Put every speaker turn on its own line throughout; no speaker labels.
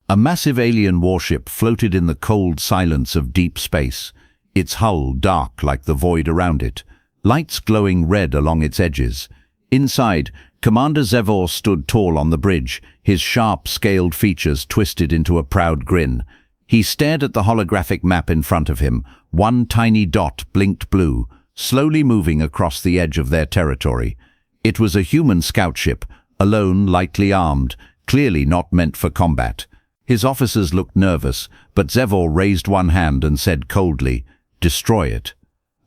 A massive alien warship floated in the cold silence of deep space, its hull dark like the void around it, lights glowing red along its edges. Inside, Commander Zevor stood tall on the bridge, his sharp, scaled features twisted into a proud grin. He stared at the holographic map in front of him. One tiny dot blinked blue, slowly moving across the edge of their territory. It was a human scout ship, alone, lightly armed, clearly not meant for combat. His officers looked nervous, but Zevor raised one hand and said coldly, "Destroy it."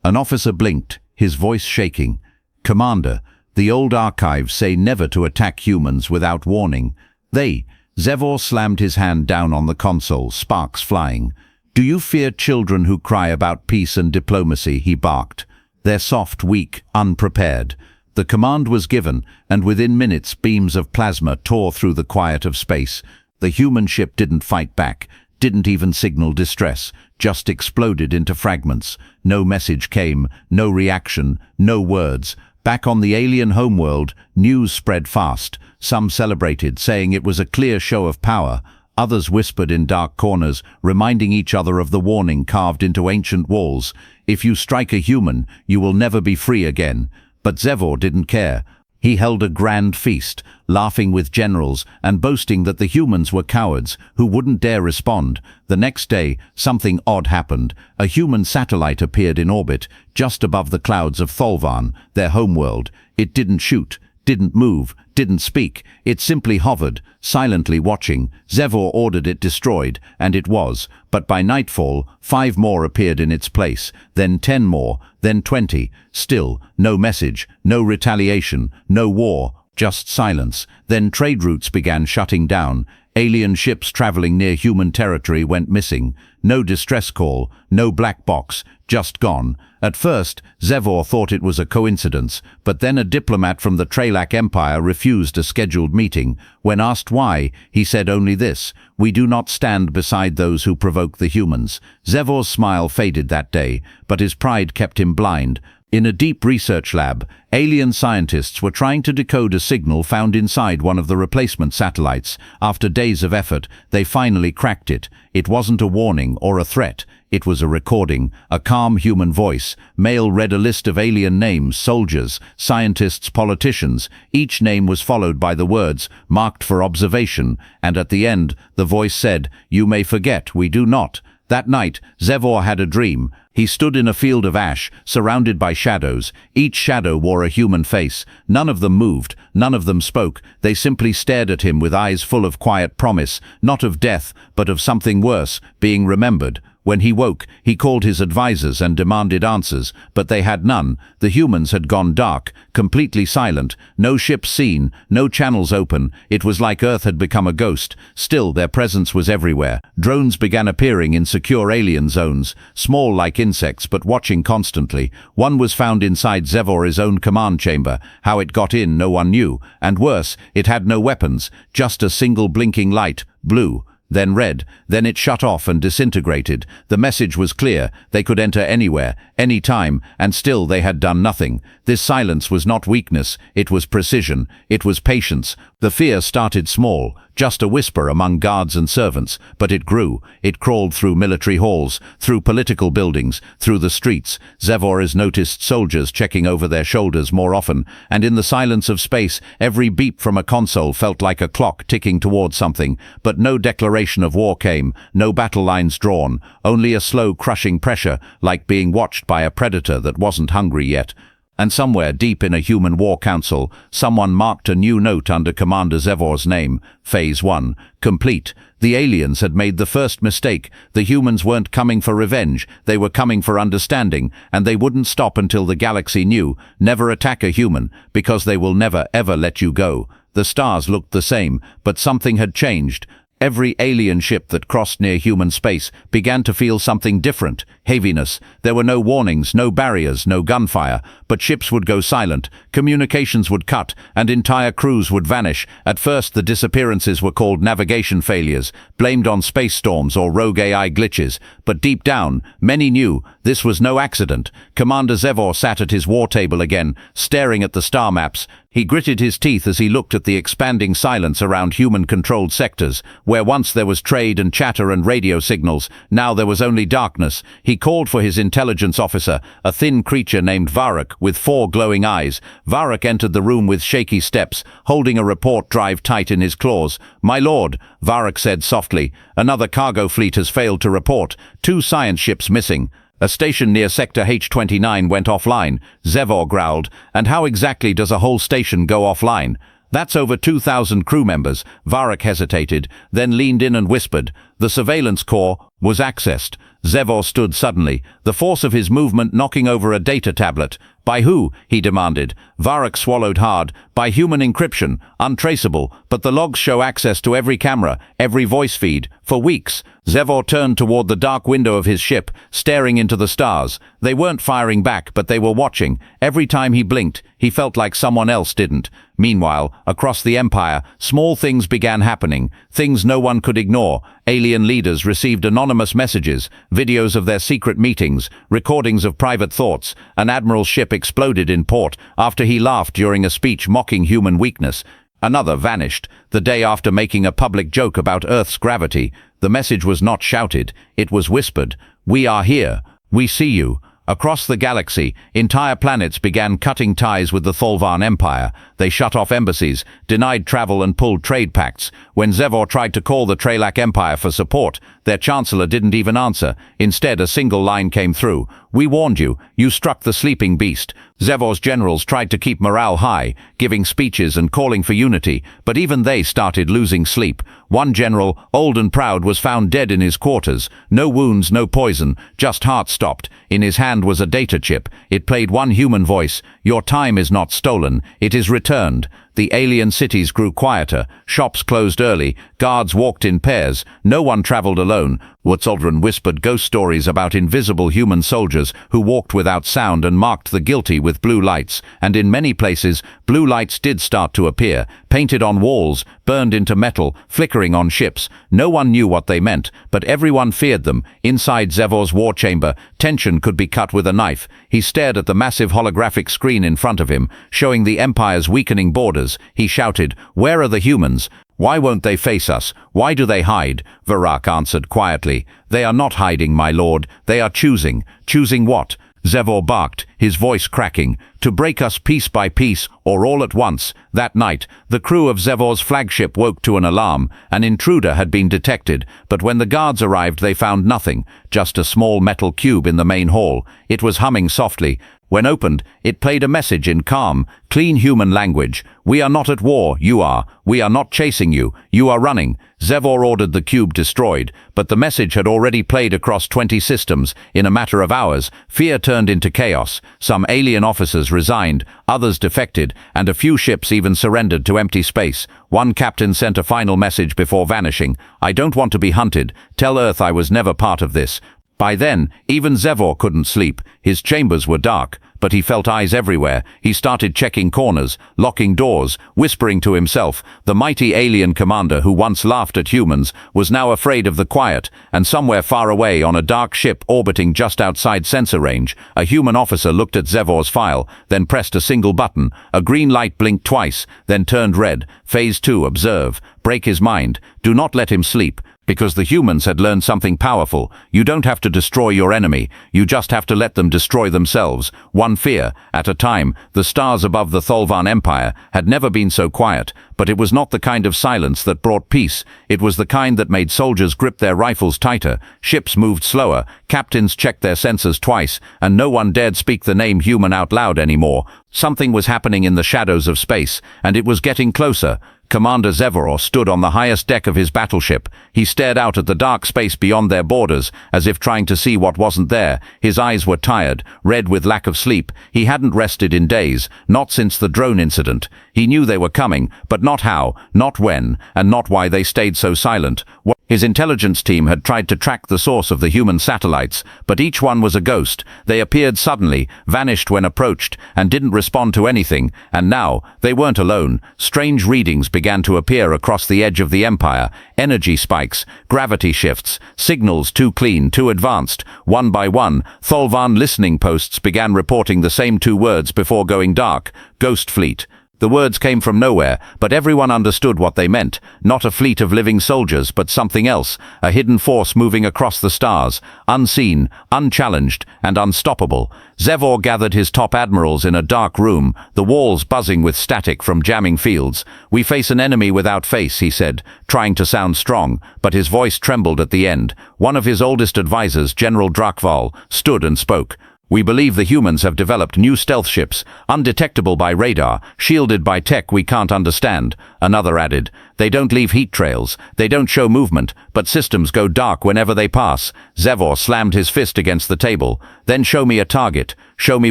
An officer blinked, his voice shaking. "Commander, the old archives say never to attack humans without warning." Zevor slammed his hand down on the console, sparks flying. "Do you fear children who cry about peace and diplomacy?" he barked. "They're soft, weak, unprepared." The command was given, and within minutes beams of plasma tore through the quiet of space. The human ship didn't fight back, didn't even signal distress, just exploded into fragments. No message came, no reaction, no words. Back on the alien homeworld, news spread fast. Some celebrated, saying it was a clear show of power. Others whispered in dark corners, reminding each other of the warning carved into ancient walls. "If you strike a human, you will never be free again." But Zevor didn't care. He held a grand feast, laughing with generals and boasting that the humans were cowards who wouldn't dare respond. The next day, something odd happened. A human satellite appeared in orbit, just above the clouds of Tholvan, their homeworld. It didn't shoot, didn't move, didn't speak. It simply hovered, silently watching. Zevor ordered it destroyed, and it was. But by nightfall, 5 more appeared in its place, then 10 more, then 20. Still, no message, no retaliation, no war, just silence. Then trade routes began shutting down. Alien ships traveling near human territory went missing. No distress call, no black box, just gone. At first, Zevor thought it was a coincidence, but then a diplomat from the Tralak Empire refused a scheduled meeting. When asked why, he said only this: "We do not stand beside those who provoke the humans." Zevor's smile faded that day, but his pride kept him blind. In a deep research lab, alien scientists were trying to decode a signal found inside one of the replacement satellites. After days of effort, they finally cracked it. It wasn't a warning or a threat. It was a recording, a calm human voice. Male read a list of alien names: soldiers, scientists, politicians. Each name was followed by the words, "marked for observation," and at the end, the voice said, "You may forget, we do not." That night, Zevor had a dream. He stood in a field of ash, surrounded by shadows. Each shadow wore a human face. None of them moved, none of them spoke. They simply stared at him with eyes full of quiet promise, not of death, but of something worse, being remembered. When he woke, he called his advisors and demanded answers, but they had none. The humans had gone dark, completely silent, no ships seen, no channels open. It was like Earth had become a ghost. Still, their presence was everywhere. Drones began appearing in secure alien zones, small like insects but watching constantly. One was found inside Zevor's own command chamber. How it got in, no one knew. And worse, it had no weapons, just a single blinking light, blue, then red, then it shut off and disintegrated. The message was clear: they could enter anywhere, any time, and still they had done nothing. This silence was not weakness, it was precision, it was patience. The fear started small, just a whisper among guards and servants, but it grew. It crawled through military halls, through political buildings, through the streets. Zevor noticed soldiers checking over their shoulders more often, and in the silence of space, every beep from a console felt like a clock ticking toward something. But no declaration of war came, no battle lines drawn, only a slow, crushing pressure, like being watched by a predator that wasn't hungry yet. And somewhere deep in a human war council, someone marked a new note under Commander Zevor's name: Phase 1, complete. The aliens had made the first mistake. The humans weren't coming for revenge, they were coming for understanding, and they wouldn't stop until the galaxy knew. Never attack a human, because they will never ever let you go. The stars looked the same, but something had changed. Every alien ship that crossed near human space began to feel something different: heaviness. There were no warnings, no barriers, no gunfire, but ships would go silent, communications would cut, and entire crews would vanish. At first, the disappearances were called navigation failures, blamed on space storms or rogue AI glitches, but deep down, many knew this was no accident. Commander Zevor sat at his war table again, staring at the star maps. He gritted his teeth as he looked at the expanding silence around human-controlled sectors, where once there was trade and chatter and radio signals, now there was only darkness. He called for his intelligence officer, a thin creature named Varrock, with 4 glowing eyes. Varrock entered the room with shaky steps, holding a report drive tight in his claws. "My lord," Varrock said softly, "another cargo fleet has failed to report. 2 science ships missing. A station near Sector H29 went offline," Zevor growled. "And how exactly does a whole station go offline?" "That's over 2,000 crew members." Varrock hesitated, then leaned in and whispered. "The surveillance core was accessed." Zevor stood suddenly, the force of his movement knocking over a data tablet. "By who?" he demanded. Varrock swallowed hard. "By human encryption. Untraceable, but the logs show access to every camera, every voice feed, for weeks." Zevor turned toward the dark window of his ship, staring into the stars. They weren't firing back, but they were watching. Every time he blinked, he felt like someone else didn't. Meanwhile, across the Empire, small things began happening, things no one could ignore. Alien leaders received anonymous messages, videos of their secret meetings, recordings of private thoughts. An admiral's ship exploded in port after he laughed during a speech mocking human weakness. Another vanished, the day after making a public joke about Earth's gravity. The message was not shouted, it was whispered. "We are here. We see you." Across the galaxy, entire planets began cutting ties with the Tholvan Empire. They shut off embassies, denied travel and pulled trade pacts. When Zevor tried to call the Tralak Empire for support, their chancellor didn't even answer. Instead, a single line came through. "We warned you. You struck the sleeping beast." Zevor's generals tried to keep morale high, giving speeches and calling for unity, but even they started losing sleep. One general, old and proud, was found dead in his quarters. No wounds, no poison, just heart stopped. In his hand was a data chip. It played one human voice. "Your time is not stolen. It is returned." The alien cities grew quieter. Shops closed early. Guards walked in pairs. No one traveled alone. Wutzaldren whispered ghost stories about invisible human soldiers who walked without sound and marked the guilty with blue lights. And in many places, blue lights did start to appear, painted on walls, burned into metal, flickering on ships. No one knew what they meant, but everyone feared them. Inside Zevor's war chamber, tension could be cut with a knife. He stared at the massive holographic screen in front of him, showing the Empire's weakening borders. He shouted, "Where are the humans? Why won't they face us? Why do they hide?" Varrock answered quietly. "They are not hiding, my lord. They are choosing." "Choosing what?" Zevor barked, his voice cracking. "To break us piece by piece, or all at once." That night, the crew of Zevor's flagship woke to an alarm. An intruder had been detected, but when the guards arrived they found nothing, just a small metal cube in the main hall. It was humming softly. When opened, it played a message in calm, clean human language. "We are not at war, you are. We are not chasing you. You are running." Zevor ordered the cube destroyed, but the message had already played across 20 systems. In a matter of hours, fear turned into chaos. Some alien officers resigned, others defected, and a few ships even surrendered to empty space. One captain sent a final message before vanishing. "I don't want to be hunted. Tell Earth I was never part of this." By then, even Zevor couldn't sleep. His chambers were dark, but he felt eyes everywhere. He started checking corners, locking doors, whispering to himself. The mighty alien commander who once laughed at humans was now afraid of the quiet, and somewhere far away on a dark ship orbiting just outside sensor range, a human officer looked at Zevor's file, then pressed a single button. A green light blinked twice, then turned red. Phase 2, observe. Break his mind. Do not let him sleep. Because the humans had learned something powerful. You don't have to destroy your enemy. You just have to let them destroy themselves. One fear at a time. The stars above the Tholvan Empire had never been so quiet, but it was not the kind of silence that brought peace. It was the kind that made soldiers grip their rifles tighter. Ships moved slower. Captains checked their sensors twice, and no one dared speak the name human out loud anymore. Something was happening in the shadows of space, and it was getting closer. Commander Zevor stood on the highest deck of his battleship. He stared out at the dark space beyond their borders, as if trying to see what wasn't there. His eyes were tired, red with lack of sleep. He hadn't rested in days, not since the drone incident. He knew they were coming, but not how, not when, and not why they stayed so silent. His intelligence team had tried to track the source of the human satellites, but each one was a ghost. They appeared suddenly, vanished when approached, and didn't respond to anything. And now, they weren't alone. Strange readings began to appear across the edge of the Empire. Energy spikes, gravity shifts, signals too clean, too advanced. One by one, Tholvan listening posts began reporting the same 2 words before going dark. Ghost fleet. The words came from nowhere, but everyone understood what they meant. Not a fleet of living soldiers, but something else, a hidden force moving across the stars, unseen, unchallenged, and unstoppable. Zevor gathered his top admirals in a dark room, the walls buzzing with static from jamming fields. "We face an enemy without face," he said, trying to sound strong, but his voice trembled at the end. One of his oldest advisors, General Drakval, stood and spoke. "We believe the humans have developed new stealth ships, undetectable by radar, shielded by tech we can't understand." Another added, "They don't leave heat trails, they don't show movement, but systems go dark whenever they pass." Zevor slammed his fist against the table. "Then show me a target, show me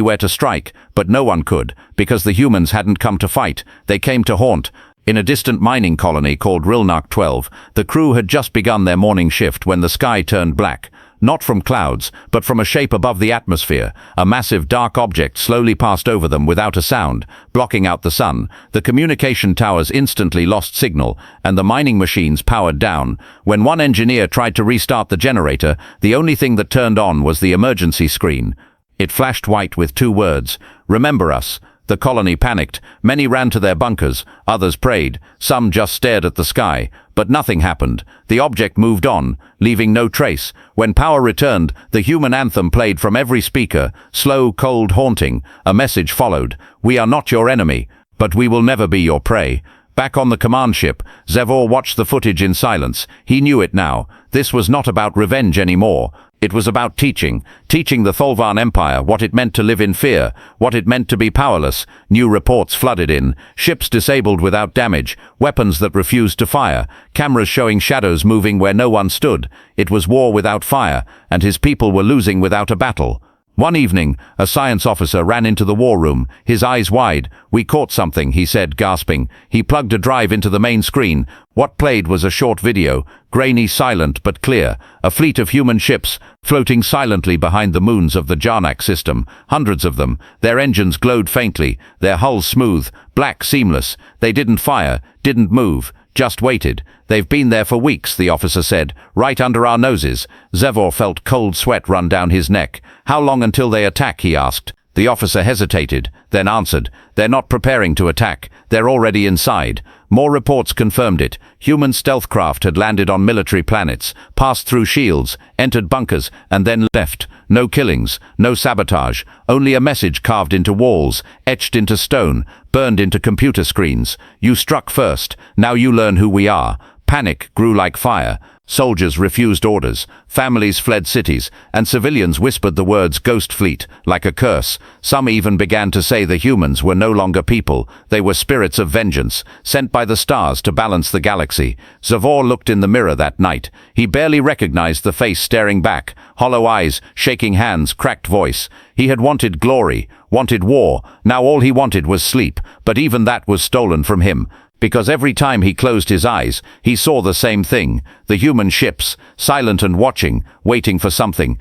where to strike." But no one could, because the humans hadn't come to fight, they came to haunt. In a distant mining colony called Rilnark 12, the crew had just begun their morning shift when the sky turned black. Not from clouds, but from a shape above the atmosphere. A massive dark object slowly passed over them without a sound, blocking out the sun. The communication towers instantly lost signal, and the mining machines powered down. When one engineer tried to restart the generator, the only thing that turned on was the emergency screen. It flashed white with 2 words, "Remember us." The colony panicked. Many ran to their bunkers, others prayed, some just stared at the sky. But nothing happened. The object moved on, leaving no trace. When power returned, the human anthem played from every speaker, slow, cold, haunting. A message followed. "We are not your enemy, but we will never be your prey." Back on the command ship, Zevor watched the footage in silence. He knew it now. This was not about revenge anymore. It was about teaching the Tholvan Empire what it meant to live in fear, what it meant to be powerless. New reports flooded in, ships disabled without damage, weapons that refused to fire, cameras showing shadows moving where no one stood. It was war without fire, and his people were losing without a battle. One evening, a science officer ran into the war room, his eyes wide. "We caught something," he said, gasping. He plugged a drive into the main screen. What played was a short video, grainy, silent but clear. A fleet of human ships, floating silently behind the moons of the Jarnak system. Hundreds of them. Their engines glowed faintly, their hulls smooth, black, seamless. They didn't fire, didn't move, just waited. "They've been there for weeks," the officer said, "right under our noses." Zevor felt cold sweat run down his neck. "How long until they attack?" he asked. The officer hesitated, then answered, "They're not preparing to attack. They're already inside." More reports confirmed it. Human stealth craft had landed on military planets, passed through shields, entered bunkers, and then left. No killings, no sabotage, only a message carved into walls, etched into stone, burned into computer screens. "You struck first, now you learn who we are." Panic grew like fire. Soldiers refused orders, families fled cities, and civilians whispered the words "Ghost Fleet" like a curse. Some even began to say the humans were no longer people, they were spirits of vengeance, sent by the stars to balance the galaxy. Zevor looked in the mirror that night. He barely recognized the face staring back, hollow eyes, shaking hands, cracked voice. He had wanted glory, wanted war, now all he wanted was sleep, but even that was stolen from him. Because every time he closed his eyes, he saw the same thing, the human ships, silent and watching, waiting for something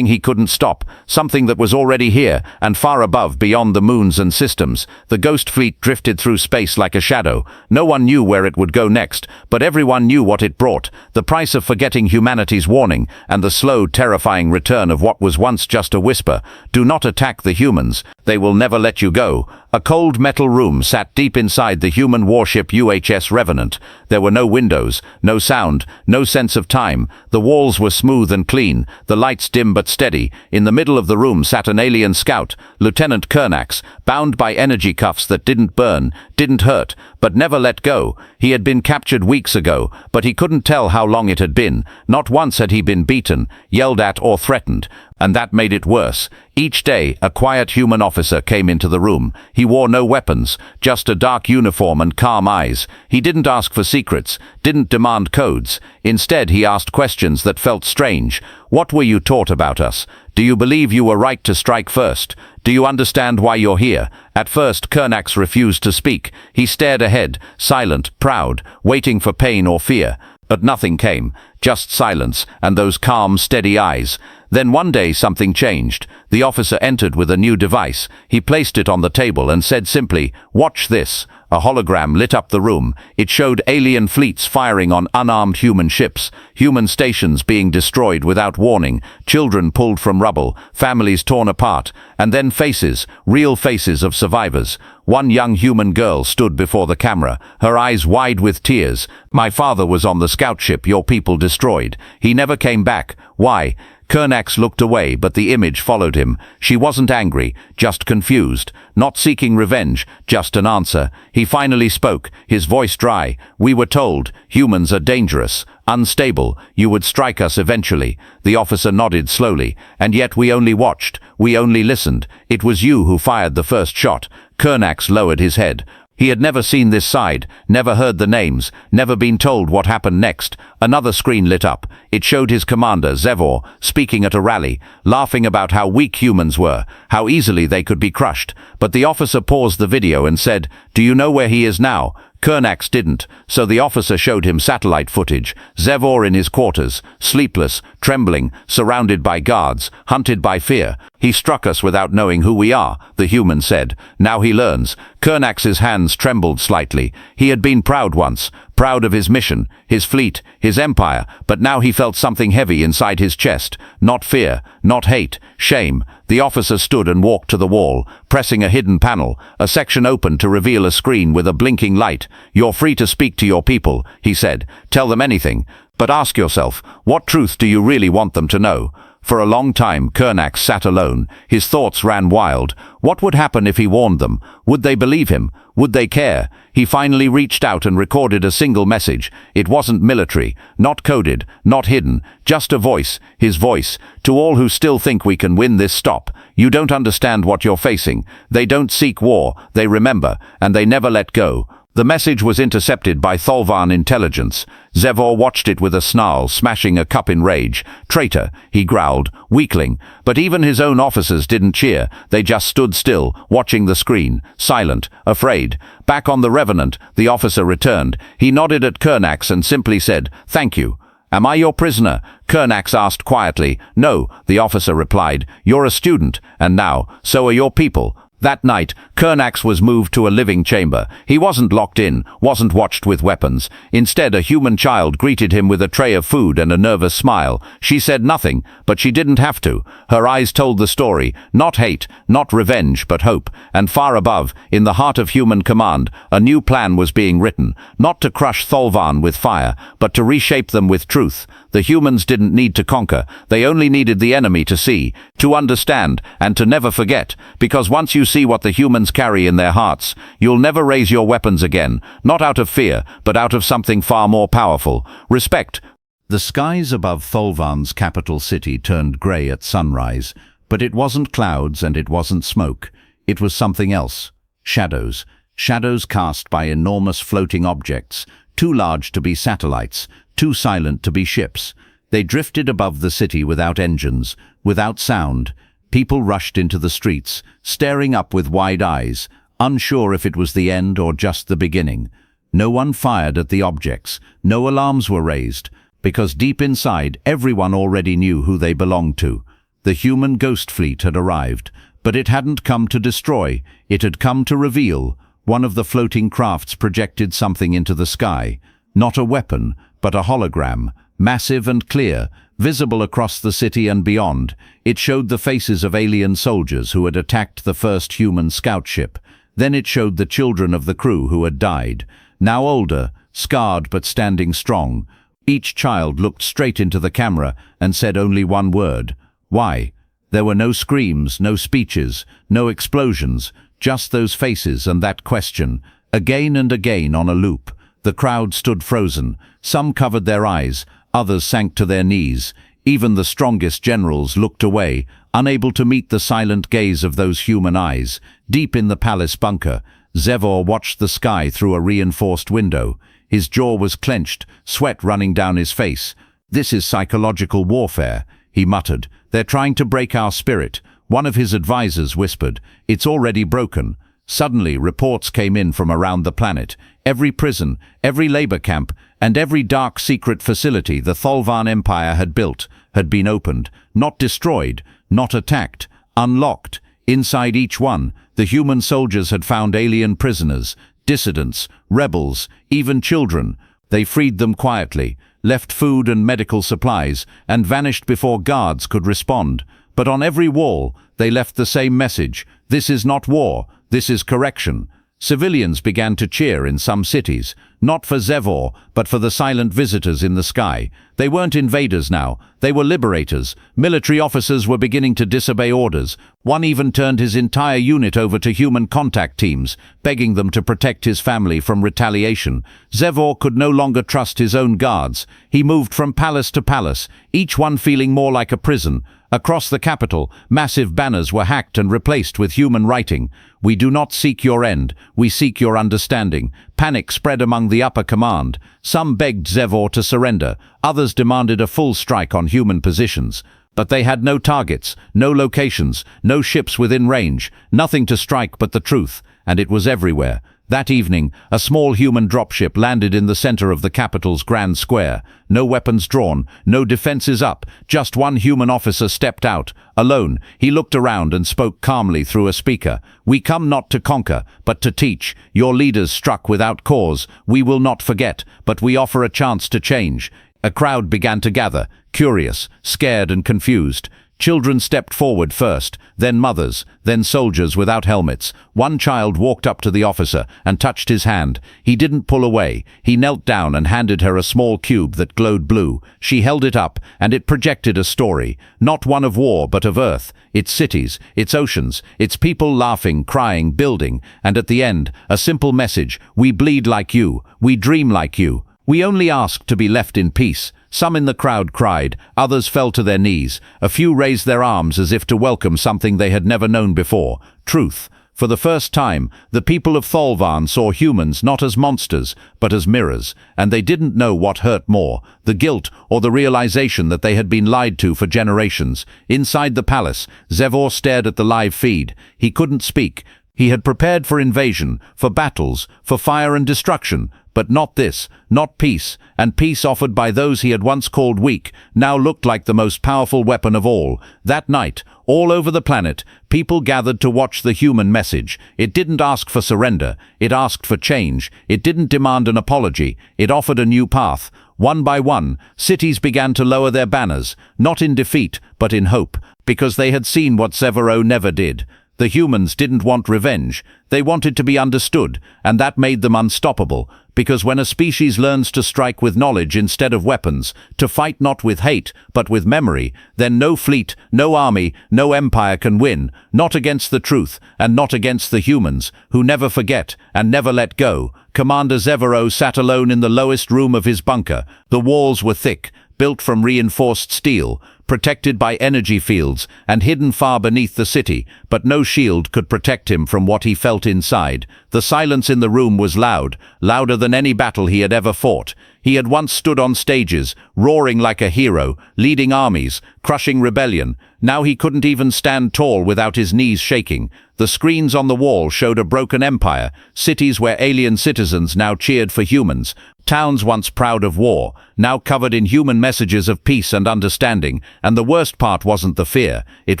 he couldn't stop, something that was already here and far above beyond the moons and systems. The Ghost Fleet drifted through space like a shadow. No one knew where it would go next, but everyone knew what it brought, the price of forgetting humanity's warning and the slow, terrifying return of what was once just a whisper. "Do not attack the humans. They will never let you go." A cold metal room sat deep inside the human warship UHS Revenant. There were no windows, no sound, no sense of time. The walls were smooth and clean, the lights dim but steady. In the middle of the room sat an alien scout, Lieutenant Kernax, bound by energy cuffs that didn't burn, didn't hurt, but never let go. He had been captured weeks ago, but he couldn't tell how long it had been. Not once had he been beaten, yelled at or threatened. And that made it worse. Each day, a quiet human officer came into the room. He wore no weapons, just a dark uniform and calm eyes. He didn't ask for secrets, didn't demand codes. Instead, he asked questions that felt strange. "What were you taught about us? Do you believe you were right to strike first? Do you understand why you're here?" At first, Kernax refused to speak. He stared ahead, silent, proud, waiting for pain or fear. But nothing came, just silence and those calm, steady eyes. Then one day something changed. The officer entered with a new device. He placed it on the table and said simply, "Watch this." A hologram lit up the room. It showed alien fleets firing on unarmed human ships, human stations being destroyed without warning, children pulled from rubble, families torn apart, and then faces, real faces of survivors. One young human girl stood before the camera, her eyes wide with tears. "My father was on the scout ship your people destroyed. He never came back. Why?" Kernax looked away, but the image followed him. She wasn't angry, just confused. Not seeking revenge, just an answer. He finally spoke, his voice dry. "We were told, humans are dangerous, unstable. You would strike us eventually." The officer nodded slowly. "And yet we only watched. We only listened. It was you who fired the first shot." Kernax lowered his head. He had never seen this side, never heard the names, never been told what happened next. Another screen lit up. It showed his commander, Zevor, speaking at a rally, laughing about how weak humans were, how easily they could be crushed. But the officer paused the video and said, "Do you know where he is now?" Kernax didn't, so the officer showed him satellite footage. Zevor in his quarters, sleepless, trembling, surrounded by guards, hunted by fear. "He struck us without knowing who we are," the human said. "Now he learns." Kernax's hands trembled slightly. He had been proud once, proud of his mission, his fleet, his empire, but now he felt something heavy inside his chest. Not fear, not hate, shame. The officer stood and walked to the wall, pressing a hidden panel. A section opened to reveal a screen with a blinking light. "You're free to speak to your people," he said. "Tell them anything. But ask yourself, what truth do you really want them to know?" For a long time, Kernax sat alone. His thoughts ran wild. What would happen if he warned them? Would they believe him? Would they care? He finally reached out and recorded a single message. It wasn't military, not coded, not hidden, just a voice, his voice. "To all who still think we can win this, stop. You don't understand what you're facing. They don't seek war, they remember, and they never let go." The message was intercepted by Tholvan intelligence. Zevor watched it with a snarl, smashing a cup in rage. "Traitor," he growled, "weakling." But even his own officers didn't cheer. They just stood still, watching the screen, silent, afraid. Back on the Revenant, the officer returned. He nodded at Kernax and simply said, "Thank you." "Am I your prisoner?" Kernax asked quietly. "No," the officer replied. "You're a student, and now, so are your people." That night, Kernax was moved to a living chamber. He wasn't locked in, wasn't watched with weapons. Instead, a human child greeted him with a tray of food and a nervous smile. She said nothing, but she didn't have to. Her eyes told the story. Not hate, not revenge, but hope. And far above, in the heart of human command, a new plan was being written. Not to crush Tholvan with fire, but to reshape them with truth. The humans didn't need to conquer. They only needed the enemy to see, to understand, and to never forget. Because once you see what the humans carry in their hearts, you'll never raise your weapons again, not out of fear, but out of something far more powerful: respect. The skies above Tholvan's capital city turned grey at sunrise, but it wasn't clouds and it wasn't smoke. It was something else. Shadows. Shadows cast by enormous floating objects, too large to be satellites, too silent to be ships. They drifted above the city without engines, without sound. People rushed into the streets, staring up with wide eyes, unsure if it was the end or just the beginning. No one fired at the objects, no alarms were raised, because deep inside everyone already knew who they belonged to. The human ghost fleet had arrived, but it hadn't come to destroy, it had come to reveal. One of the floating crafts projected something into the sky, not a weapon, but a hologram, massive and clear, visible across the city and beyond. It showed the faces of alien soldiers who had attacked the first human scout ship. Then it showed the children of the crew who had died, now older, scarred but standing strong. Each child looked straight into the camera and said only one word: "Why?" There were no screams, no speeches, no explosions, just those faces and that question, again and again on a loop. The crowd stood frozen. Some covered their eyes, others sank to their knees. Even the strongest generals looked away, unable to meet the silent gaze of those human eyes. Deep in the palace bunker, Zevor watched the sky through a reinforced window. His jaw was clenched, sweat running down his face. "This is psychological warfare," he muttered. "They're trying to break our spirit." One of his advisors whispered, "It's already broken." Suddenly, reports came in from around the planet. Every prison, every labor camp, and every dark secret facility the Tholvan Empire had built had been opened, not destroyed, not attacked, unlocked. Inside each one, the human soldiers had found alien prisoners, dissidents, rebels, even children. They freed them quietly, left food and medical supplies, and vanished before guards could respond. But on every wall, they left the same message: "This is not war, this is correction." Civilians began to cheer in some cities, not for Zevor, but for the silent visitors in the sky. They weren't invaders now, they were liberators. Military officers were beginning to disobey orders. One even turned his entire unit over to human contact teams, begging them to protect his family from retaliation. Zevor could no longer trust his own guards. He moved from palace to palace, each one feeling more like a prison. Across the capital, massive banners were hacked and replaced with human writing. "We do not seek your end, we seek your understanding." Panic spread among the upper command. Some begged Zevor to surrender, others demanded a full strike on human positions. But they had no targets, no locations, no ships within range, nothing to strike but the truth, and it was everywhere. That evening, a small human dropship landed in the center of the capital's grand square. No weapons drawn, no defenses up, just one human officer stepped out, alone. He looked around and spoke calmly through a speaker. "We come not to conquer, but to teach. Your leaders struck without cause. We will not forget, but we offer a chance to change." A crowd began to gather, curious, scared and confused. Children stepped forward first, then mothers, then soldiers without helmets. One child walked up to the officer and touched his hand. He didn't pull away. He knelt down and handed her a small cube that glowed blue. She held it up, and it projected a story, not one of war but of Earth, its cities, its oceans, its people laughing, crying, building, and at the end, a simple message: "We bleed like you, we dream like you. We only ask to be left in peace." Some in the crowd cried, others fell to their knees. A few raised their arms as if to welcome something they had never known before: truth. For the first time, the people of Tholvan saw humans not as monsters, but as mirrors, and they didn't know what hurt more, the guilt or the realization that they had been lied to for generations. Inside the palace, Zevor stared at the live feed. He couldn't speak. He had prepared for invasion, for battles, for fire and destruction, but not this, not peace, and peace offered by those he had once called weak, now looked like the most powerful weapon of all. That night, all over the planet, people gathered to watch the human message. It didn't ask for surrender, it asked for change. It didn't demand an apology, it offered a new path. One by one, cities began to lower their banners, not in defeat, but in hope, because they had seen what Zevor never did. The humans didn't want revenge, they wanted to be understood, and that made them unstoppable, because when a species learns to strike with knowledge instead of weapons, to fight not with hate, but with memory, then no fleet, no army, no empire can win, not against the truth, and not against the humans, who never forget and never let go. Commander Zevor sat alone in the lowest room of his bunker. The walls were thick, built from reinforced steel, protected by energy fields and hidden far beneath the city, but no shield could protect him from what he felt inside. The silence in the room was loud, louder than any battle he had ever fought. He had once stood on stages, roaring like a hero, leading armies, crushing rebellion. Now he couldn't even stand tall without his knees shaking. The screens on the wall showed a broken empire, cities where alien citizens now cheered for humans, towns once proud of war, now covered in human messages of peace and understanding. And the worst part wasn't the fear, it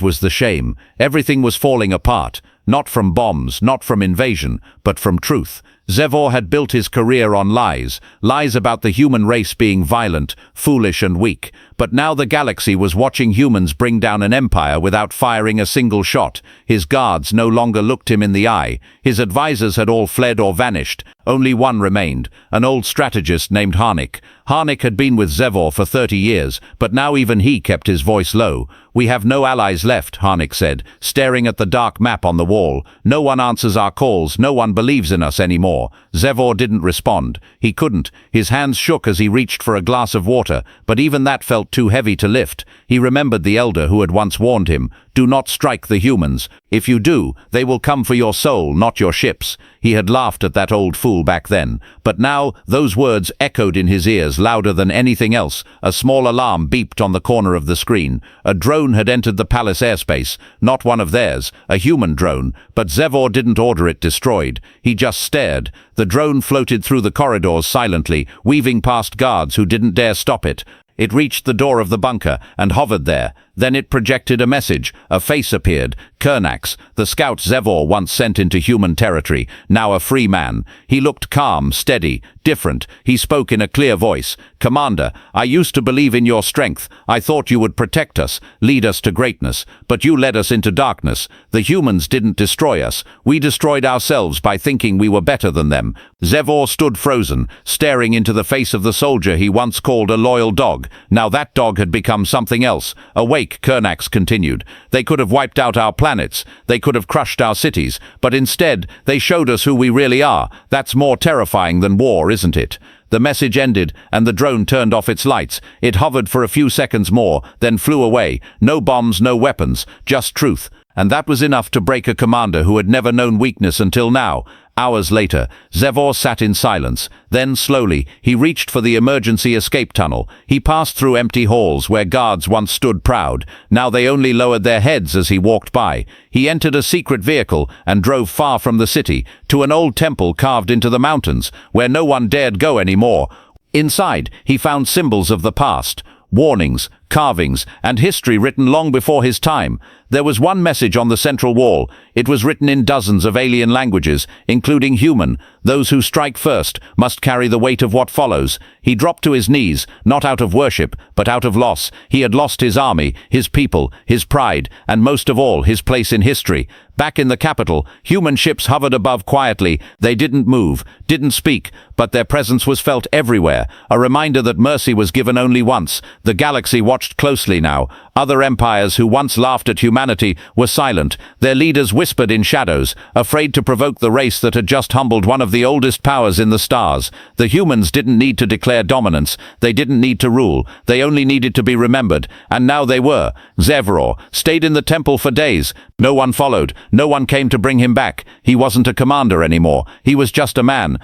was the shame. Everything was falling apart, not from bombs, not from invasion, but from truth. Zevor had built his career on lies, lies about the human race being violent, foolish and weak. But now the galaxy was watching humans bring down an empire without firing a single shot. His guards no longer looked him in the eye. His advisors had all fled or vanished. Only one remained, an old strategist named Harnik. Harnik had been with Zevor for 30 years, but now even he kept his voice low. "We have no allies left," Harnik said, staring at the dark map on the wall. "No one answers our calls, no one believes in us anymore." Zevor didn't respond. He couldn't. His hands shook as he reached for a glass of water, but even that felt too heavy to lift. He remembered the elder who had once warned him, "Do not strike the humans. If you do, they will come for your soul, not your ships." He had laughed at that old fool back then, but now those words echoed in his ears louder than anything else. A small alarm beeped on the corner of the screen. A drone had entered the palace airspace, not one of theirs, a human drone, but Zevor didn't order it destroyed. He just stared. The drone floated through the corridors silently, weaving past guards who didn't dare stop it. It reached the door of the bunker and hovered there. Then it projected a message. A face appeared. Kernax, the scout Zevor once sent into human territory, now a free man. He looked calm, steady, different. He spoke in a clear voice. "Commander, I used to believe in your strength. I thought you would protect us, lead us to greatness. But you led us into darkness. The humans didn't destroy us. We destroyed ourselves by thinking we were better than them." Zevor stood frozen, staring into the face of the soldier he once called a loyal dog. Now that dog had become something else. Awake, Kernax continued. "They could have wiped out our planets. They could have crushed our cities. But instead, they showed us who we really are. That's more terrifying than war, isn't it?" The message ended, and the drone turned off its lights. It hovered for a few seconds more, then flew away. No bombs, no weapons, just truth. And that was enough to break a commander who had never known weakness until now. Hours later, Zevor sat in silence. Then, slowly, he reached for the emergency escape tunnel. He passed through empty halls where guards once stood proud. Now they only lowered their heads as he walked by. He entered a secret vehicle and drove far from the city, to an old temple carved into the mountains, where no one dared go anymore. Inside, he found symbols of the past. Warnings, carvings, and history written long before his time. There was one message on the central wall. It was written in dozens of alien languages, including human. "Those who strike first must carry the weight of what follows." He dropped to his knees, not out of worship, but out of loss. He had lost his army, his people, his pride, and most of all, his place in history. Back in the capital, human ships hovered above quietly. They didn't move, didn't speak, but their presence was felt everywhere. A reminder that mercy was given only once. The galaxy watched closely now. Other empires who once laughed at humanity were silent. Their leaders whispered in shadows, afraid to provoke the race that had just humbled one of the oldest powers in the stars. The humans didn't need to declare dominance. They didn't need to rule. They only needed to be remembered. And now they were. Zevor stayed in the temple for days. No one followed. No one came to bring him back. He wasn't a commander anymore. He was just a man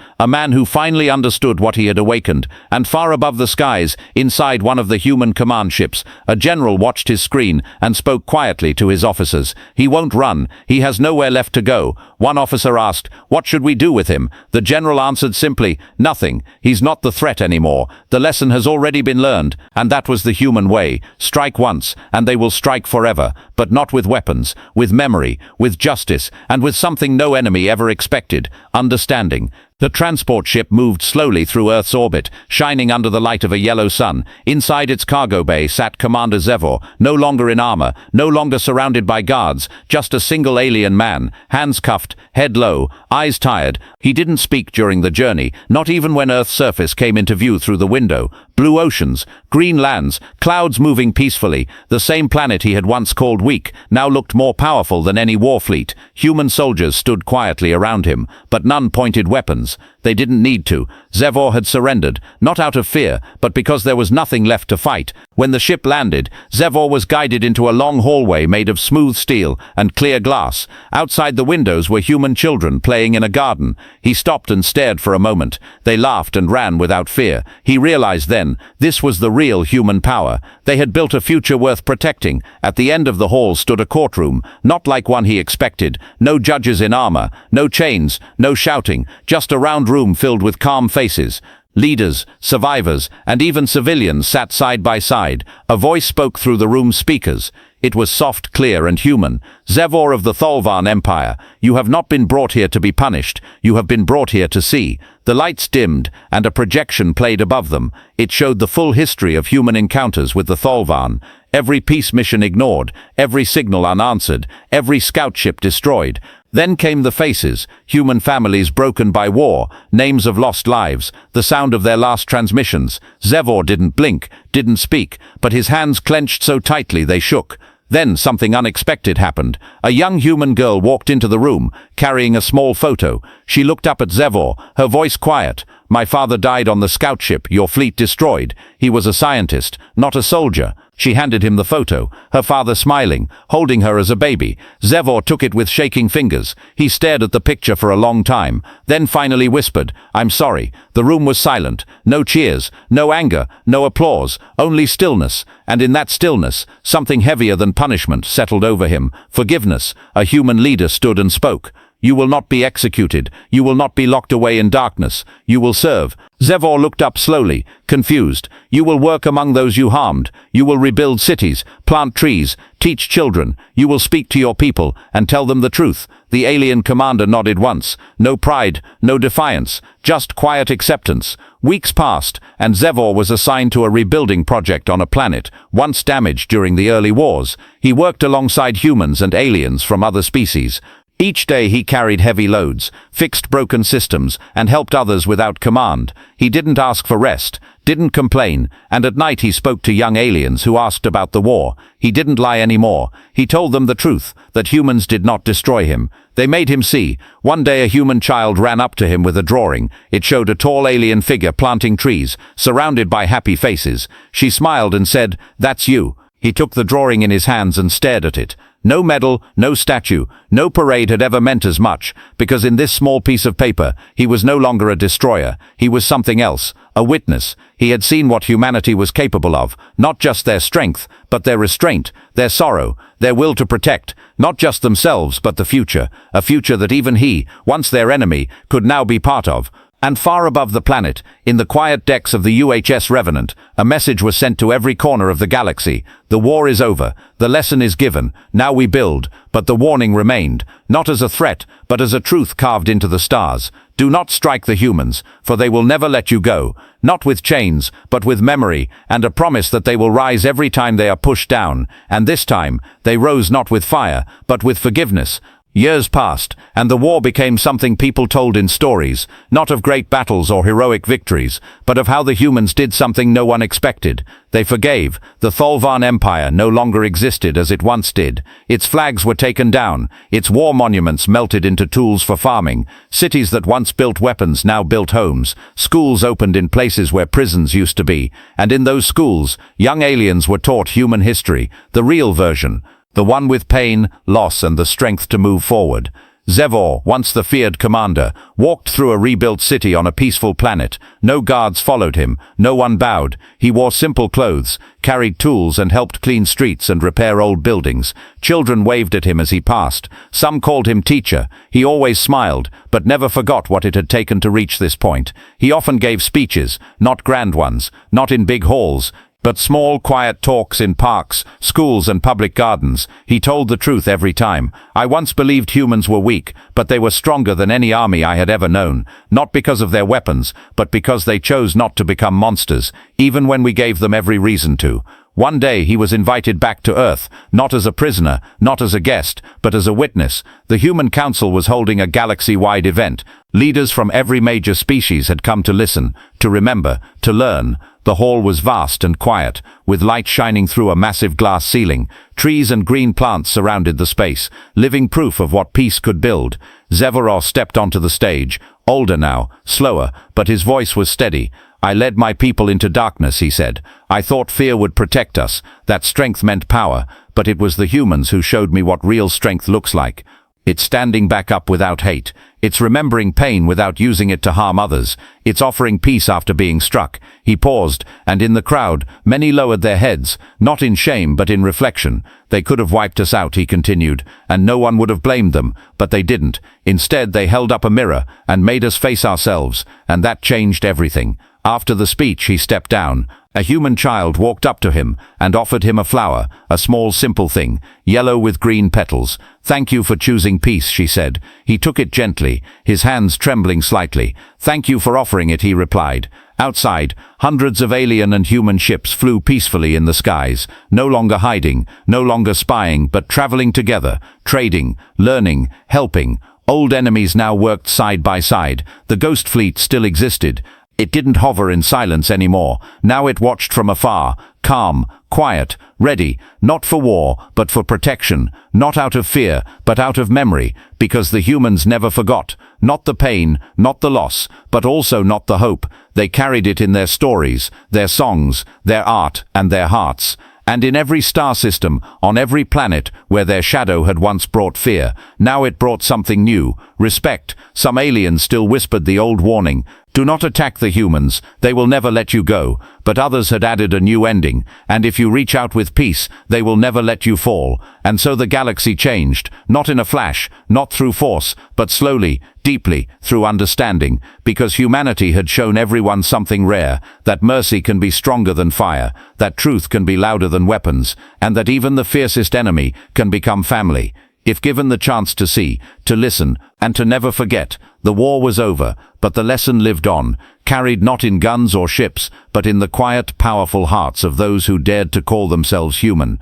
who finally understood what he had awakened. And far above the skies, inside one of the human command ships, a general watched his screen and spoke quietly to his officers. "He won't run. He has nowhere left to go." One officer asked, "What should we do with him?" The general answered simply, "Nothing. He's not the threat anymore. The lesson has already been learned." And that was the human way. Strike once, and they will strike forever. But not with weapons, with memory, with justice, and with something no enemy ever expected: understanding. The transport ship moved slowly through Earth's orbit, shining under the light of a yellow sun. Inside its cargo bay sat Commander Zevor, no longer in armor, no longer surrounded by guards, just a single alien man, hands cuffed, head low, eyes tired. He didn't speak during the journey, not even when Earth's surface came into view through the window. Blue oceans, green lands, clouds moving peacefully. The same planet he had once called weak now looked more powerful than any war fleet. Human soldiers stood quietly around him, but none pointed weapons. They didn't need to. Zevor had surrendered, not out of fear, but because there was nothing left to fight. When the ship landed, Zevor was guided into a long hallway made of smooth steel and clear glass. Outside the windows were human children playing in a garden. He stopped and stared for a moment. They laughed and ran without fear. He realized then, this was the real human power. They had built a future worth protecting. At the end of the hall stood a courtroom, not like one he expected. No judges in armor, no chains, no shouting, just a round room filled with calm faces. Leaders, survivors, and even civilians sat side by side. A voice spoke through the room's speakers. It was soft, clear, and human. "Zevor of the Tholvan Empire, you have not been brought here to be punished. You have been brought here to see." The lights dimmed, and a projection played above them. It showed the full history of human encounters with the Tholvan. Every peace mission ignored, every signal unanswered, every scout ship destroyed. Then came the faces, human families broken by war, names of lost lives, the sound of their last transmissions. Zevor didn't blink, didn't speak, but his hands clenched so tightly they shook. Then something unexpected happened. A young human girl walked into the room, carrying a small photo. She looked up at Zevor, her voice quiet. "My father died on the scout ship your fleet destroyed. He was a scientist, not a soldier." She handed him the photo, her father smiling, holding her as a baby. Zevor took it with shaking fingers. He stared at the picture for a long time, then finally whispered, "I'm sorry." The room was silent. No cheers, no anger, no applause, only stillness. And in that stillness, something heavier than punishment settled over him. Forgiveness. A human leader stood and spoke. You will not be executed. You will not be locked away in darkness. You will serve. Zevor looked up slowly, confused. You will work among those you harmed. You will rebuild cities, plant trees, teach children. You will speak to your people and tell them the truth. The alien commander nodded once. No pride, no defiance, just quiet acceptance. Weeks passed, and Zevor was assigned to a rebuilding project on a planet once damaged during the early wars. He worked alongside humans and aliens from other species. Each day he carried heavy loads, fixed broken systems, and helped others without command. He didn't ask for rest, didn't complain, and at night he spoke to young aliens who asked about the war. He didn't lie anymore. He told them the truth, that humans did not destroy him. They made him see. One day a human child ran up to him with a drawing. It showed a tall alien figure planting trees, surrounded by happy faces. She smiled and said, "That's you." He took the drawing in his hands and stared at it. No medal, no statue, no parade had ever meant as much, because in this small piece of paper, he was no longer a destroyer. He was something else, a witness. He had seen what humanity was capable of, not just their strength, but their restraint, their sorrow, their will to protect, not just themselves, but the future, a future that even he, once their enemy, could now be part of. And far above the planet, in the quiet decks of the UHS Revenant, a message was sent to every corner of the galaxy. The war is over. The lesson is given. Now we build. But the warning remained, not as a threat, but as a truth carved into the stars. Do not strike the humans, for they will never let you go. Not with chains, but with memory, and a promise that they will rise every time they are pushed down. And this time, they rose not with fire, but with forgiveness. Years passed, and the war became something people told in stories, not of great battles or heroic victories, but of how the humans did something no one expected. They forgave. The Tholvan Empire no longer existed as it once did. Its flags were taken down, its war monuments melted into tools for farming. Cities that once built weapons now built homes. Schools opened in places where prisons used to be, and in those schools, young aliens were taught human history, the real version. The one with pain, loss, and the strength to move forward. Zevor, once the feared commander, walked through a rebuilt city on a peaceful planet. No guards followed him, no one bowed. He wore simple clothes, carried tools, and helped clean streets and repair old buildings. Children waved at him as he passed. Some called him teacher. He always smiled, but never forgot what it had taken to reach this point. He often gave speeches, not grand ones, not in big halls, but small, quiet talks in parks, schools, and public gardens. He told the truth every time. I once believed humans were weak, but they were stronger than any army I had ever known. Not because of their weapons, but because they chose not to become monsters, even when we gave them every reason to. One day he was invited back to Earth, not as a prisoner, not as a guest, but as a witness. The Human Council was holding a galaxy-wide event. Leaders from every major species had come to listen, to remember, to learn. The hall was vast and quiet, with light shining through a massive glass ceiling. Trees and green plants surrounded the space, living proof of what peace could build. Zevor stepped onto the stage, older now, slower, but his voice was steady. I led my people into darkness, he said. I thought fear would protect us, that strength meant power, but it was the humans who showed me what real strength looks like. It's standing back up without hate. It's remembering pain without using it to harm others. It's offering peace after being struck. He paused, and in the crowd, many lowered their heads, not in shame but in reflection. They could have wiped us out, he continued, and no one would have blamed them, but they didn't. Instead, they held up a mirror and made us face ourselves, and that changed everything. After the speech, he stepped down. A human child walked up to him and offered him a flower, a small simple thing, yellow with green petals. Thank you for choosing peace, she said. He took it gently, his hands trembling slightly. Thank you for offering it, he replied. Outside, hundreds of alien and human ships flew peacefully in the skies, no longer hiding, no longer spying, but traveling together, trading, learning, helping. Old enemies now worked side by side. The ghost fleet still existed. It didn't hover in silence anymore. Now it watched from afar, calm, quiet, ready, not for war, but for protection, not out of fear, but out of memory, because the humans never forgot. Not the pain, not the loss, but also not the hope. They carried it in their stories, their songs, their art, and their hearts. And in every star system, on every planet where their shadow had once brought fear, now it brought something new, respect. Some aliens still whispered the old warning, Do not attack the humans, they will never let you go, but others had added a new ending, and if you reach out with peace, they will never let you fall. And so the galaxy changed, not in a flash, not through force, but slowly, deeply, through understanding, because humanity had shown everyone something rare, that mercy can be stronger than fire, that truth can be louder than weapons, and that even the fiercest enemy can become family. If given the chance to see, to listen, and to never forget, the war was over, but the lesson lived on, carried not in guns or ships, but in the quiet, powerful hearts of those who dared to call themselves human.